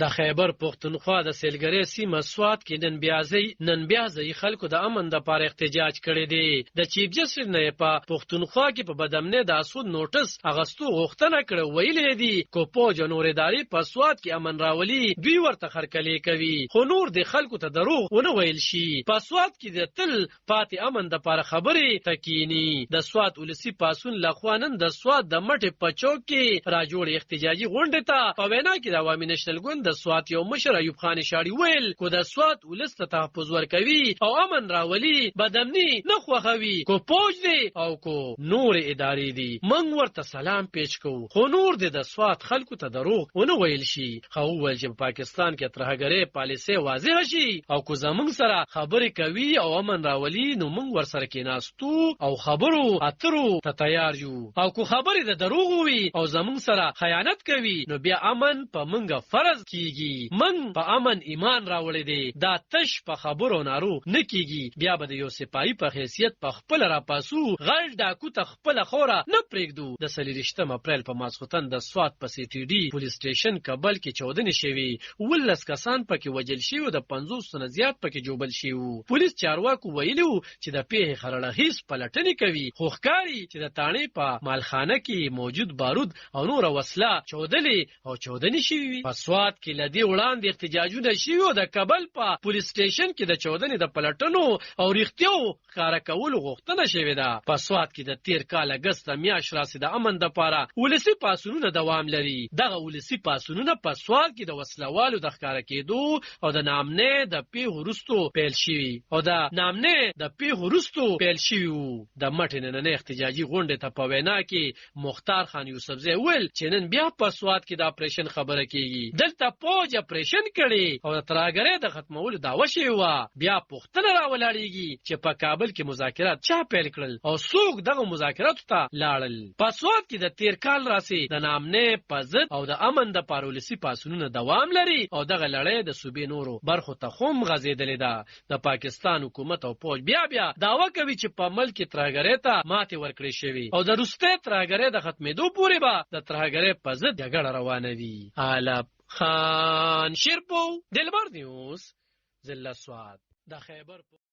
د خیبر پښتونخوا د سیلګری سیمه سوات کې نن بیا ځای خلکو د امن د پاره احتجاج کړی دی. د چیف جسټس نه په پښتونخوا کې په بدامنۍ د اسود نوټس اغستو غوښتنه کړې ویلې دي کو په جنور اداري په سوات کې امن راولي دوی ورته خرکلې کوي خو نور د خلکو ته دروغ ونه ویل شي. په سوات کې د تل پاتې امن د پاره خبرې تکینی. د سوات ولسی پاسون لخوانن د سوات د مټ په چوک کې راجوړ احتجاجي غونډه ته په وینا کې د عوامي نېشنل ګوند د سوات یو مشر ایوب خان شاړي ویل کو د سوات ولست تحفظ ورکوي او امن راولي بدامني نه خوخوي کو پوج دی او کو نور ادارې دي من ورته سلام پیچ کو خو نور د سوات خلکو ته دروغ ونه ویل شي. خو ول چې پاکستان کې ترهګری پالیسي واضح شي او کو زمونږ سره خبرې کوي او امن راولي نو موږ ور سره کېناستو او خبرو اترو ته تیار یو او کو خبرې د دروغ وي او زمونږ سره خیانت کوي نو بیا امن په موږ فرض کیږي. من په امن ایمان راوړی دی دا تش په خبرو نارو نه کیږي. بیا به د یو سپایي په حیثیت په خپل را پاسو غل ډاکو ته خپل خوره نه پرېږدو. د 23 اپریل په ماسختن د سوات په سی ټي ډي پولیس سټیشن کابل کې چودنې شوي 19 کسان پکې وجل شي او د 50 نه زیات پکې جوبل شي. پولیس چارواکو ویلو چې د پیښې خړړه هیڅ پلټنې کوي خو ښکاري چې د تانې په مالخانه کې موجود بارود او نور وسله چودلې او چودنې شوي. په سوات کې لدی وړاندې احتجاجونه شوي او د کابل په پولیس سټیشن کې د چودنې د پلټنو او ریښتیو ښکارا کولو غوښتنه شوې ده. په سوات کې د تیر کال اگست میاشت راځي د امن د پاره ولسی پاسونونه دوام لري. دغه ولسی پاسونونه په سوات کې د وسلوالو د ښکارا کېدو او د نامنې د پیښو وروسته پیل شوي د مټ نن احتجاجي غونډه ته په وینا کې مختار خان یوسفزی ویل چې نن بیا په سوات کې د اپریشن خبره کیږي. دلته پوج اپریشن کړي او ترهګری د ختمولو دعوه شوی و. بیا پوښتنه راولاړیږي چې په کابل کې مذاکرات چا پیل کړل او څوک دغه مذاکراتو ته لاړل. په سوات کې د تیر کال راسي د نامنې پزد او د امن د پارولسی پاسونونه دوام لري او دغه لړۍ د صوبې نورو برخو ته خوم غزیدلې ده. د پاکستان حکومت او پوج بیا دعوه کوي چې په ملک ترهګری ته ماتې ورکړي شوی او د روسته ترهګری د ختمېدو پورې به د ترهګری په ضد جګړه روانه وي. علب خان شیرپو دلبر نیوز ضلع سوات د خیبر